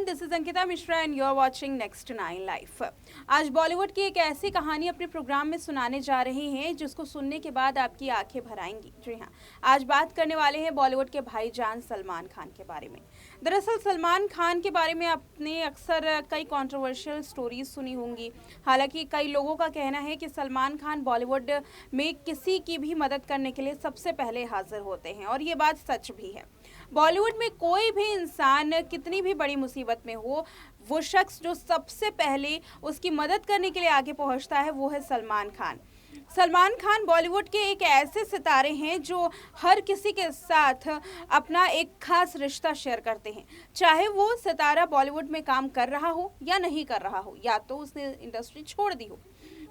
This is Ankita Mishra and you are watching next 9 life. आज Bollywood की एक ऐसी कहानी अपने प्रोग्राम में सुनाने जा रहे हैं जिसको सुनने के बाद आपकी आंखें भर आएंगी। जी हाँ, आज बात करने वाले हैं बॉलीवुड के भाईजान सलमान खान के बारे में। दरअसल सलमान खान के बारे में आपने अक्सर कई कंट्रोवर्शियल स्टोरीज सुनी होंगी। हालांकि कई लोगों का कहना है कि सलमान खान बॉलीवुड में किसी की भी मदद करने के लिए सबसे पहले हाजिर होते हैं, और ये बात सच भी है। बॉलीवुड में कोई भी इंसान कितनी भी बड़ी मुसीबत में हो, वो शख्स जो सबसे पहले उसकी मदद करने के लिए आगे पहुंचता है वो है सलमान खान। सलमान खान बॉलीवुड के एक ऐसे सितारे हैं जो हर किसी के साथ अपना एक खास रिश्ता शेयर करते हैं, चाहे वो सितारा बॉलीवुड में काम कर रहा हो या नहीं कर रहा हो, या तो उसने इंडस्ट्री छोड़ दी हो।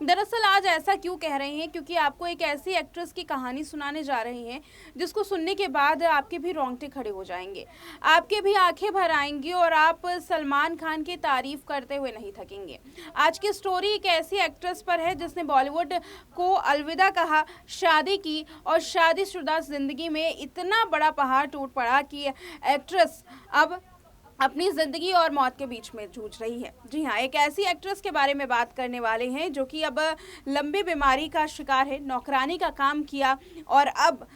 दरअसल आज ऐसा क्यों कह रहे हैं, क्योंकि आपको एक ऐसी एक्ट्रेस की कहानी सुनाने जा रहे हैं जिसको सुनने के बाद आपके भी रोंगटे खड़े हो जाएंगे, आपके भी आंखें भर आएंगी और आप सलमान खान की तारीफ करते हुए नहीं थकेंगे। आज की स्टोरी एक ऐसी एक्ट्रेस पर है जिसने बॉलीवुड को अलविदा कहा, शादी की, और शादीशुदा जिंदगी में इतना बड़ा पहाड़ टूट पड़ा कि एक्ट्रेस अब अपनी जिंदगी और मौत के बीच में जूझ रही है। जी हाँ, एक ऐसी एक्ट्रेस के बारे में बात करने वाले हैं जो कि अब लंबी बीमारी का शिकार है। नौकरानी का काम किया और अब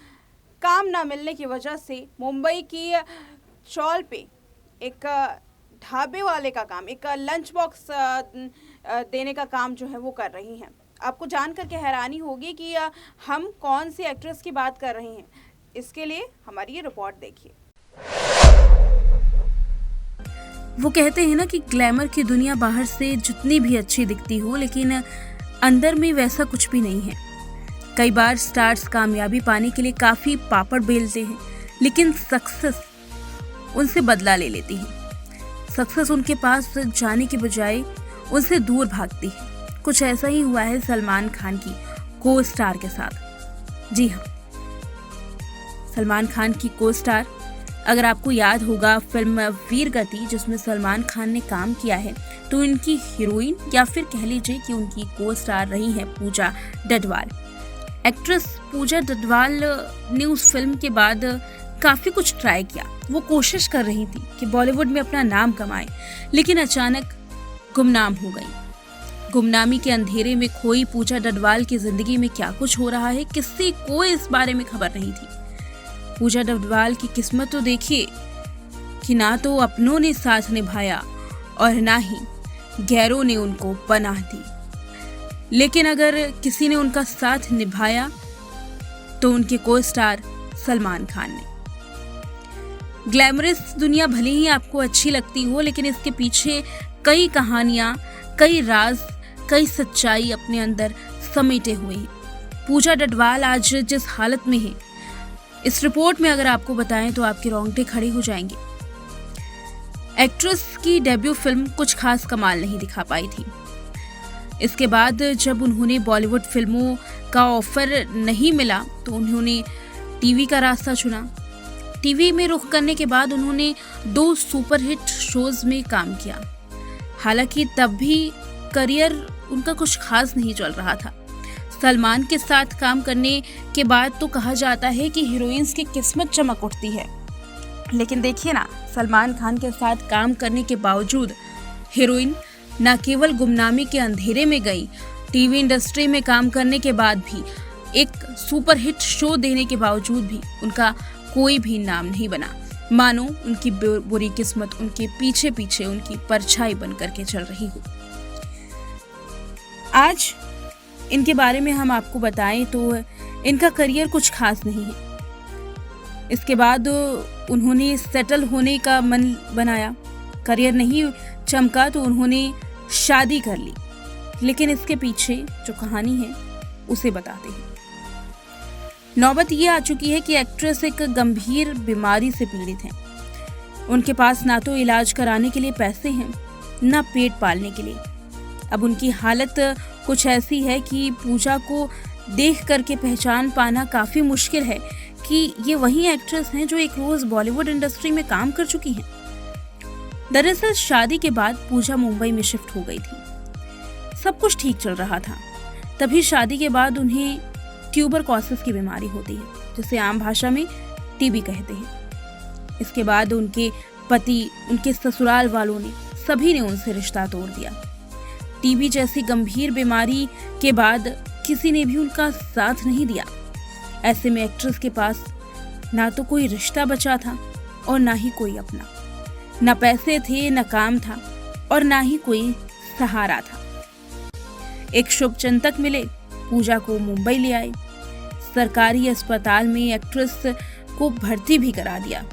काम ना मिलने की वजह से मुंबई की चौल पे एक ढाबे वाले का काम, एक लंच बॉक्स देने का काम जो है वो कर रही हैं। आपको जानकर के हैरानी होगी कि हम कौन सी एक्ट्रेस की बात कर रहे हैं। इसके लिए हमारी ये रिपोर्ट देखिए। वो कहते हैं ना कि ग्लैमर की दुनिया बाहर से जितनी भी अच्छी दिखती हो, लेकिन अंदर में वैसा कुछ भी नहीं है। कई बार स्टार्स कामयाबी पाने के लिए काफी पापड़ बेलते हैं, लेकिन सक्सेस उनसे बदला ले लेती है। सक्सेस उनके पास जाने के बजाय उनसे दूर भागती है। कुछ ऐसा ही हुआ है सलमान खान की को स्टार के साथ। जी हाँ, सलमान खान की को स्टार, अगर आपको याद होगा फिल्म वीरगति जिसमें सलमान खान ने काम किया है, तो इनकी हीरोइन या फिर कह लीजिए कि उनकी को स्टार रही है पूजा डडवाल। एक्ट्रेस पूजा डडवाल ने उस फिल्म के बाद काफी कुछ ट्राई किया। वो कोशिश कर रही थी कि बॉलीवुड में अपना नाम कमाए, लेकिन अचानक गुमनाम हो गई। गुमनामी के अंधेरे में खोई पूजा डडवाल की जिंदगी में क्या कुछ हो रहा है, किसी को इस बारे में खबर नहीं थी। पूजा डडवाल की किस्मत तो देखिए कि ना तो अपनों ने साथ निभाया और ना ही गैरों ने उनको पनाह दी। लेकिन अगर किसी ने उनका साथ निभाया तो उनके को स्टार सलमान खान ने। ग्लैमरस दुनिया भले ही आपको अच्छी लगती हो, लेकिन इसके पीछे कई कहानियां, कई राज, कई सच्चाई अपने अंदर समेटे हुए हैं। पूजा डडवाल आज जिस हालत में है, इस रिपोर्ट में अगर आपको बताएं तो आपके रोंगटे खड़े हो जाएंगे। एक्ट्रेस की डेब्यू फिल्म कुछ खास कमाल नहीं दिखा पाई थी। इसके बाद जब उन्होंने बॉलीवुड फिल्मों का ऑफर नहीं मिला तो उन्होंने टीवी का रास्ता चुना। टीवी में रुख करने के बाद उन्होंने 2 सुपरहिट शोज में काम किया। हालांकि तब भी करियर उनका कुछ खास नहीं चल रहा था। सलमान के साथ काम करने के बाद तो कहा जाता है कि हीरोइंस की किस्मत चमक उठती है, लेकिन देखिए ना, सलमान खान के साथ काम करने के बावजूद हीरोइन न केवल गुमनामी के अंधेरे में गई, टीवी इंडस्ट्री में काम करने के बाद भी, एक सुपरहिट शो देने के बावजूद भी उनका कोई भी नाम नहीं बना। मानो उनकी बुरी किस्मत उनके पीछे पीछे उनकी परछाई बन करके चल रही हो। आज इनके बारे में हम आपको बताएं तो इनका करियर कुछ खास नहीं है। इसके बाद उन्होंने सेटल होने का मन बनाया, करियर नहीं चमका तो उन्होंने शादी कर ली। लेकिन इसके पीछे जो कहानी है उसे बताते हैं। नौबत ये आ चुकी है कि एक्ट्रेस एक गंभीर बीमारी से पीड़ित हैं। उनके पास ना तो इलाज कराने के लिए पैसे हैं, ना पेट पालने के लिए। अब उनकी हालत कुछ ऐसी है कि पूजा को देख करके पहचान पाना काफी मुश्किल है कि ये वही एक्ट्रेस हैं जो एक रोज बॉलीवुड इंडस्ट्री में काम कर चुकी हैं। दरअसल शादी के बाद पूजा मुंबई में शिफ्ट हो गई थी। सब कुछ ठीक चल रहा था, तभी शादी के बाद उन्हें ट्यूबरकुलोसिस की बीमारी होती है, जिसे आम भाषा में टीबी कहते हैं। इसके बाद उनके पति, उनके ससुराल वालों ने, सभी ने उनसे रिश्ता तोड़ दिया। टीबी जैसी गंभीर बीमारी के बाद किसी ने भी उनका साथ नहीं दिया। ऐसे में एक्ट्रेस के पास ना तो कोई रिश्ता बचा था और ना ही कोई अपना, ना पैसे थे, ना काम था और ना ही कोई सहारा था। एक शुभचिंतक मिले, पूजा को मुंबई ले आए। सरकारी अस्पताल में एक्ट्रेस को भर्ती भी करा दिया,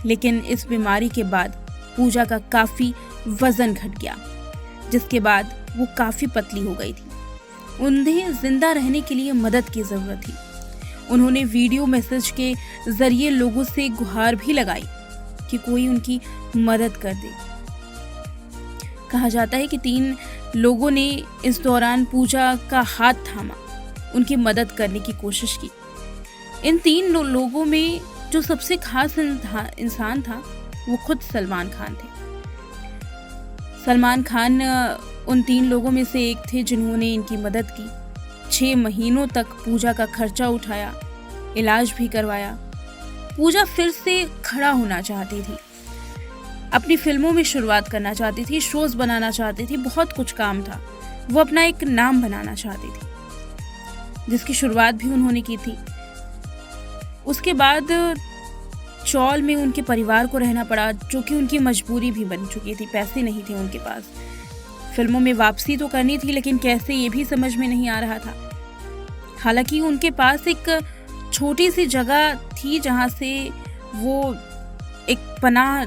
लेकिन इस बीमारी के बाद पूजा का काफी वजन घट गया, जिसके बाद वो काफी पतली हो गई थी। उन्हें जिंदा रहने के लिए मदद की जरूरत थी। उन्होंने वीडियो मैसेज के जरिए लोगों से गुहार भी लगाई कि कोई उनकी मदद कर दे। कहा जाता है कि 3 लोगों ने इस दौरान पूजा का हाथ थामा, उनकी मदद करने की कोशिश की। इन 3 लोगों में जो सबसे खास इंसान था वो खुद सलमान खान थे। सलमान खान उन 3 लोगों में से एक थे जिन्होंने इनकी मदद की। 6 महीनों तक पूजा का खर्चा उठाया, इलाज भी करवाया। पूजा फिर से खड़ा होना चाहती थी, अपनी फिल्मों में शुरुआत करना चाहती थी, शोज बनाना चाहती थी, बहुत कुछ काम था। वो अपना एक नाम बनाना चाहती थी, जिसकी शुरुआत भी उन्होंने की थी। उसके बाद चौल में उनके परिवार को रहना पड़ा, जो कि उनकी मजबूरी भी बन चुकी थी। पैसे नहीं थे उनके पास। फिल्मों में वापसी तो करनी थी, लेकिन कैसे ये भी समझ में नहीं आ रहा था। हालांकि उनके पास एक छोटी सी जगह थी जहां से वो एक पनाह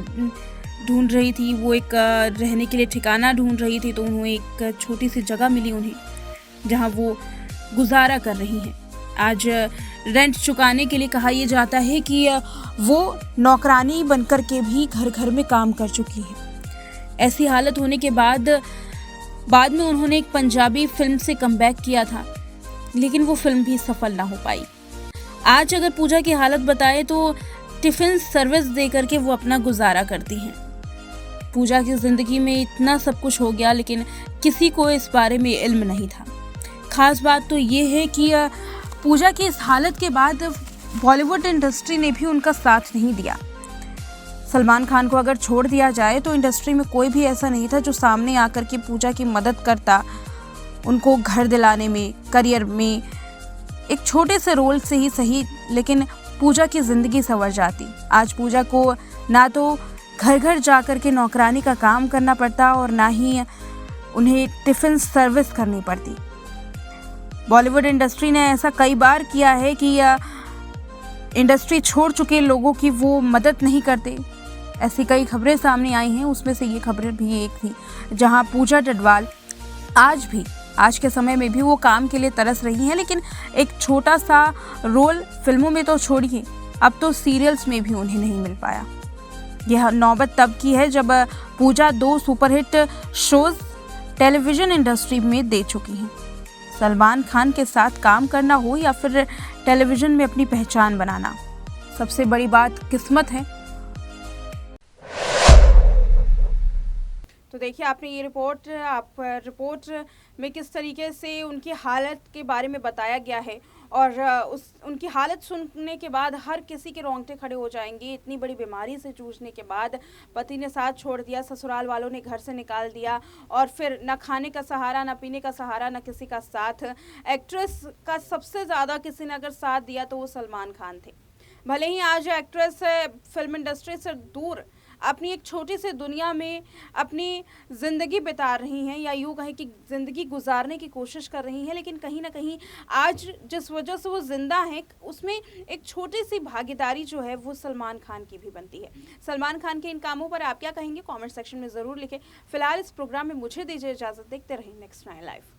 ढूंढ रही थी, वो एक रहने के लिए ठिकाना ढूंढ रही थी। तो उन्हें एक छोटी सी जगह मिली उन्हें, जहां वो गुजारा कर रही हैं। आज रेंट चुकाने के लिए कहा यह जाता है कि वो नौकरानी बनकर के भी घर घर में काम कर चुकी है। ऐसी हालत होने के बाद में उन्होंने एक पंजाबी फिल्म से कमबैक किया था, लेकिन वो फिल्म भी सफल ना हो पाई। आज अगर पूजा की हालत बताए तो टिफिन सर्विस दे करके वो अपना गुजारा करती हैं। पूजा की जिंदगी में इतना सब कुछ हो गया, लेकिन किसी को इस बारे में इल्म नहीं था। खास बात तो ये है कि पूजा की इस हालत के बाद बॉलीवुड इंडस्ट्री ने भी उनका साथ नहीं दिया। सलमान खान को अगर छोड़ दिया जाए तो इंडस्ट्री में कोई भी ऐसा नहीं था जो सामने आकर के पूजा की मदद करता, उनको घर दिलाने में, करियर में। एक छोटे से रोल से ही सही, लेकिन पूजा की ज़िंदगी संवर जाती। आज पूजा को ना तो घर घर जाकर के नौकरानी का काम करना पड़ता और ना ही उन्हें टिफ़िन सर्विस करनी पड़ती। बॉलीवुड इंडस्ट्री ने ऐसा कई बार किया है कि इंडस्ट्री छोड़ चुके लोगों की वो मदद नहीं करते। ऐसी कई खबरें सामने आई हैं, उसमें से ये खबरें भी एक थी, जहां पूजा डडवाल आज के समय में भी वो काम के लिए तरस रही हैं, लेकिन एक छोटा सा रोल फिल्मों में तो छोड़िए, अब तो सीरियल्स में भी उन्हें नहीं मिल पाया। यह नौबत तब की है जब पूजा 2 सुपरहिट शोज टेलीविज़न इंडस्ट्री में दे चुकी हैं। सलमान खान के साथ काम करना हो या फिर टेलीविज़न में अपनी पहचान बनाना, सबसे बड़ी बात किस्मत है। तो देखिए आपने ये रिपोर्ट में किस तरीके से उनकी हालत के बारे में बताया गया है, और उनकी हालत सुनने के बाद हर किसी के रोंगटे खड़े हो जाएंगे। इतनी बड़ी बीमारी से जूझने के बाद पति ने साथ छोड़ दिया, ससुराल वालों ने घर से निकाल दिया, और फिर न खाने का सहारा, न पीने का सहारा, न किसी का साथ। एक्ट्रेस का सबसे ज़्यादा किसी ने अगर साथ दिया तो वो सलमान खान थे। भले ही आज एक्ट्रेस फिल्म इंडस्ट्री से दूर अपनी एक छोटी सी दुनिया में अपनी ज़िंदगी बिता रही हैं, या यूँ कहें कि ज़िंदगी गुजारने की कोशिश कर रही हैं, लेकिन कहीं ना कहीं आज जिस वजह से वो ज़िंदा हैं उसमें एक छोटी सी भागीदारी जो है वो सलमान खान की भी बनती है। सलमान खान के इन कामों पर आप क्या कहेंगे, कमेंट सेक्शन में ज़रूर लिखें। फिलहाल इस प्रोग्राम में मुझे दीजिए इजाज़त, देखते रहें नेक्स्ट 9 लाइव।